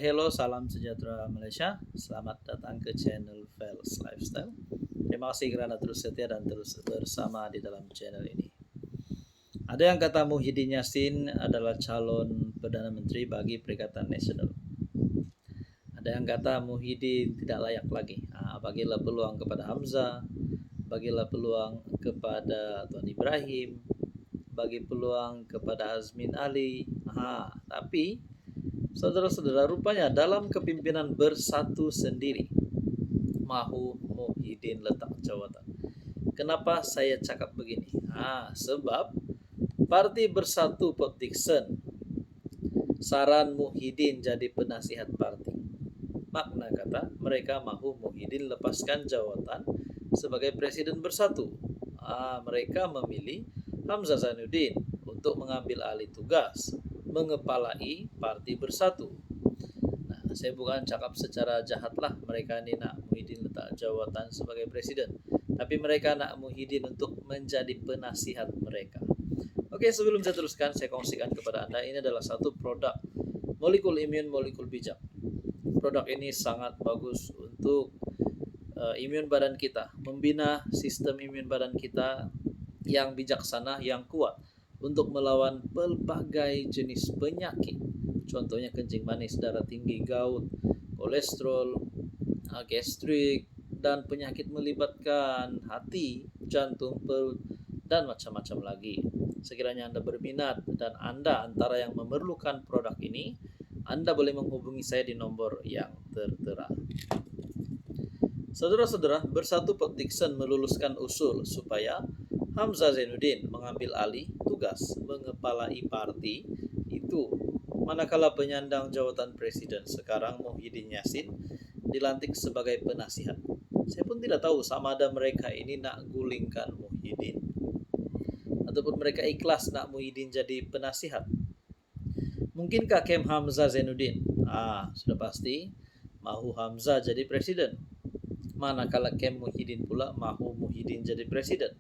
Hello, salam sejahtera Malaysia. Selamat datang ke channel Fels Lifestyle. Terima kasih kerana terus setia dan terus bersama di dalam channel ini. Ada yang kata Muhyiddin Yassin adalah calon Perdana Menteri bagi Perikatan Nasional. Ada yang kata Muhyiddin tidak layak lagi. Bagilah peluang kepada Hamzah, bagilah peluang kepada Tuan Ibrahim, bagi peluang kepada Azmin Ali. Tapi saudara-saudara, rupanya dalam kepimpinan Bersatu sendiri mahu Muhyiddin letak jawatan. Kenapa saya cakap begini? Sebab Parti Bersatu Port Dickson saran Muhyiddin jadi penasihat parti. Makna kata mereka mahu Muhyiddin lepaskan jawatan sebagai Presiden Bersatu. Mereka memilih Hamzah Zainuddin untuk mengambil alih tugas mengepalai Parti Bersatu. Saya bukan cakap secara jahatlah mereka ini nak Muhyiddin letak jawatan sebagai presiden, tapi mereka nak Muhyiddin untuk menjadi penasihat mereka. Oke, sebelum saya teruskan, saya kongsikan kepada Anda, ini adalah satu produk molekul imun, molekul bijak. Produk ini sangat bagus untuk imun badan kita, membina sistem imun badan kita yang bijaksana, yang kuat untuk melawan pelbagai jenis penyakit. Contohnya kencing manis, darah tinggi, gout, kolesterol, gastrik, dan penyakit melibatkan hati, jantung, perut, dan macam-macam lagi. Sekiranya Anda berminat dan Anda antara yang memerlukan produk ini, Anda boleh menghubungi saya di nomor yang tertera. Saudara-saudara, Bersatu Port Dickson meluluskan usul supaya Hamzah Zainuddin mengambil alih tugas mengepalai parti itu, manakala penyandang jawatan presiden sekarang Muhyiddin Yassin dilantik sebagai penasihat. Saya pun tidak tahu sama ada mereka ini nak gulingkan Muhyiddin ataupun mereka ikhlas nak Muhyiddin jadi penasihat. Mungkinkah kem Hamzah Zainuddin? Sudah pasti mahu Hamzah jadi presiden. Manakala kem Muhyiddin pula mahu Muhyiddin jadi presiden.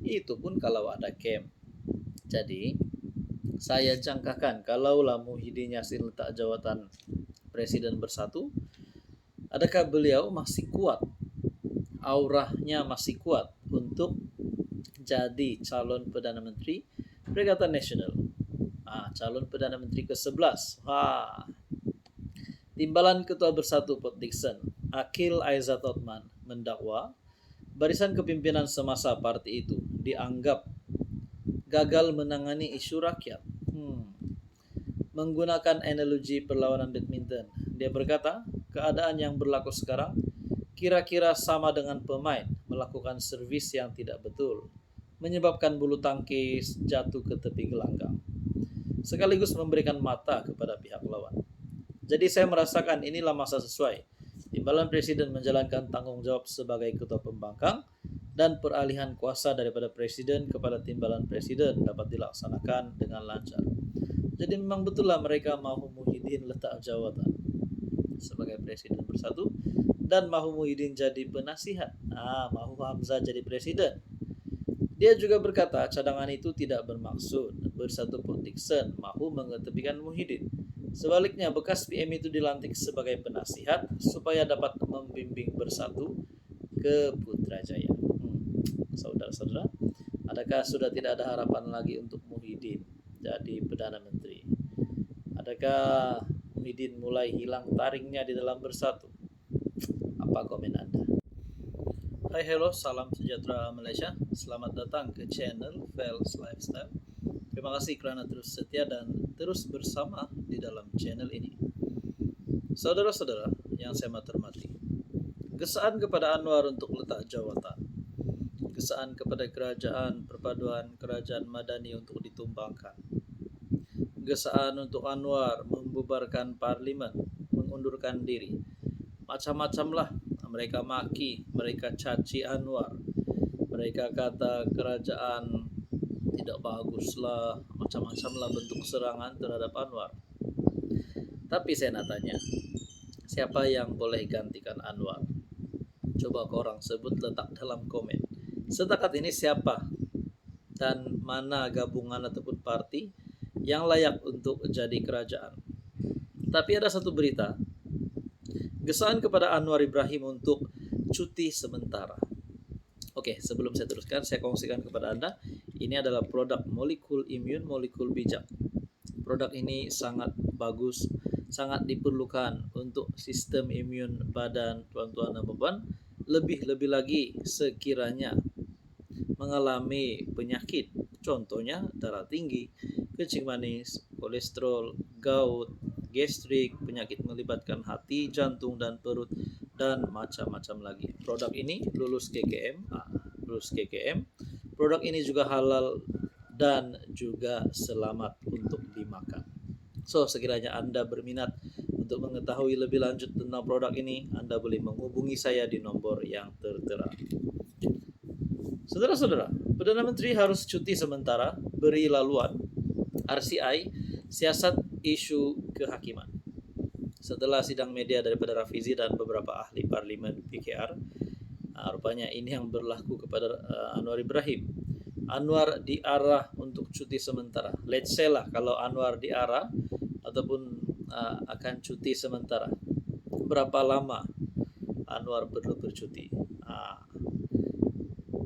Itu pun kalau ada kem. Jadi saya jangkakan kalaulah Muhyiddin Yassin letak jawatan Presiden Bersatu, adakah beliau masih kuat, auranya masih kuat untuk jadi calon Perdana Menteri Perikatan Nasional, calon Perdana Menteri ke-11. Timbalan Ketua Bersatu Port Dickson, Akil Aizat Othman, mendakwa barisan kepimpinan semasa parti itu dianggap gagal menangani isu rakyat. Menggunakan analogi perlawanan badminton, dia berkata, keadaan yang berlaku sekarang kira-kira sama dengan pemain melakukan servis yang tidak betul, menyebabkan bulu tangkis jatuh ke tepi gelanggang, sekaligus memberikan mata kepada pihak lawan. Jadi saya merasakan inilah masa sesuai timbalan Presiden menjalankan tanggung jawab sebagai ketua pembangkang dan peralihan kuasa daripada Presiden kepada timbalan Presiden dapat dilaksanakan dengan lancar. Jadi memang betul lah mereka mahu Muhyiddin letak jawatan sebagai Presiden Bersatu dan mahu Muhyiddin jadi penasihat. Mahu Hamzah jadi presiden. Dia juga berkata cadangan itu tidak bermaksud Bersatu Port Dickson mahu mengetepikan Muhyiddin. Sebaliknya, bekas PM itu dilantik sebagai penasihat supaya dapat membimbing Bersatu ke Putrajaya. Saudara-saudara, adakah sudah tidak ada harapan lagi untuk Muhyiddin jadi Perdana Menteri? Adakah Muhyiddin mulai hilang taringnya di dalam Bersatu? Apa komen Anda? Hai, hello, salam sejahtera Malaysia. Selamat datang ke channel Fels Lifestyle. Terima kasih kerana terus setia dan terus bersama di dalam channel ini. Saudara-saudara yang saya hormati, gesaan kepada Anwar untuk letak jawatan, gesaan kepada kerajaan perpaduan kerajaan Madani untuk ditumbangkan, gesaan untuk Anwar membubarkan parlimen, mengundurkan diri, macam-macam lah mereka maki, mereka caci Anwar, mereka kata kerajaan tidak baguslah, macam-macam lah bentuk serangan terhadap Anwar. Tapi saya nak tanya, siapa yang boleh gantikan Anwar? Coba korang sebut, letak dalam komen. Setakat ini siapa dan mana gabungan ataupun parti yang layak untuk jadi kerajaan? Tapi ada satu berita Gesaan kepada Anwar Ibrahim untuk cuti sementara. Oke, sebelum saya teruskan, saya kongsikan kepada Anda, ini adalah produk molekul imun, molekul bijak. Produk ini sangat bagus, sangat diperlukan untuk sistem imun badan tuan-tuan dan puan, lebih-lebih lagi sekiranya mengalami penyakit, contohnya darah tinggi, kencing manis, kolesterol, gout, gastrik, penyakit melibatkan hati, jantung, dan perut, dan macam-macam lagi. Produk ini lulus KKM. Produk ini juga halal dan juga selamat untuk dimakan. So, sekiranya Anda berminat untuk mengetahui lebih lanjut tentang produk ini, Anda boleh menghubungi saya di nomor yang tertera. Saudara-saudara, Perdana Menteri harus cuti sementara beri laluan RCI siasat isu kehakiman. Setelah sidang media daripada Rafizi dan beberapa ahli parlimen PKR, rupanya ini yang berlaku kepada Anwar Ibrahim. Anwar diarah untuk cuti sementara. Let's say lah kalau Anwar diarah ataupun akan cuti sementara, berapa lama Anwar perlu bercuti?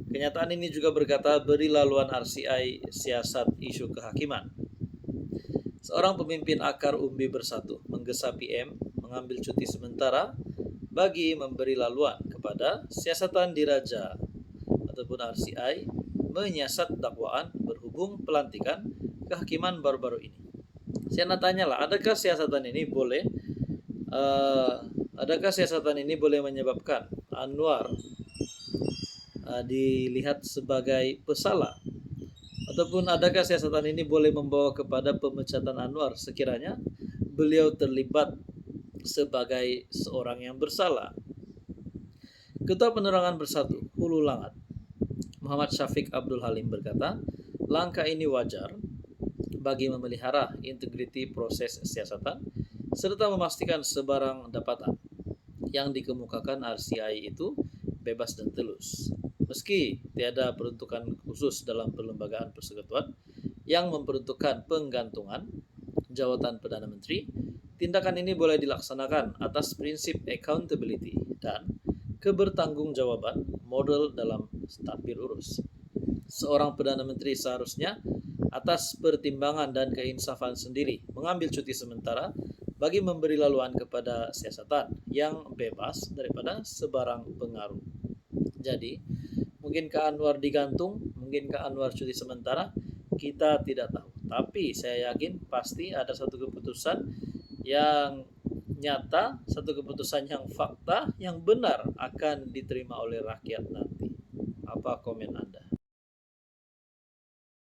Kenyataan ini juga berkata beri laluan RCI siasat isu kehakiman. Seorang pemimpin akar umbi bersatu menggesa PM mengambil cuti sementara bagi memberi laluan kepada siasatan diraja ataupun RCI menyiasat dakwaan berhubung pelantikan kehakiman baru-baru ini. Saya nak tanyalah, adakah siasatan ini boleh menyebabkan Anwar dilihat sebagai pesalah? Ataupun adakah siasatan ini boleh membawa kepada pemecatan Anwar sekiranya beliau terlibat sebagai seorang yang bersalah? Ketua Penerangan Bersatu Hulu Langat Muhammad Syafiq Abdul Halim berkata, langkah ini wajar bagi memelihara integriti proses siasatan serta memastikan sebarang dapatan yang dikemukakan RCI itu bebas dan telus. Meski tiada peruntukan khusus dalam perlembagaan persekutuan yang memperuntukkan penggantungan jawatan Perdana Menteri, tindakan ini boleh dilaksanakan atas prinsip accountability dan kebertanggungjawaban model dalam tadbir urus. Seorang Perdana Menteri seharusnya atas pertimbangan dan keinsafan sendiri mengambil cuti sementara bagi memberi laluan kepada siasatan yang bebas daripada sebarang pengaruh. Jadi, mungkinkah Anwar digantung? Mungkinkah Anwar cuti sementara? Kita tidak tahu. Tapi saya yakin pasti ada satu keputusan yang nyata, satu keputusan yang fakta, yang benar akan diterima oleh rakyat nanti. Apa komen Anda?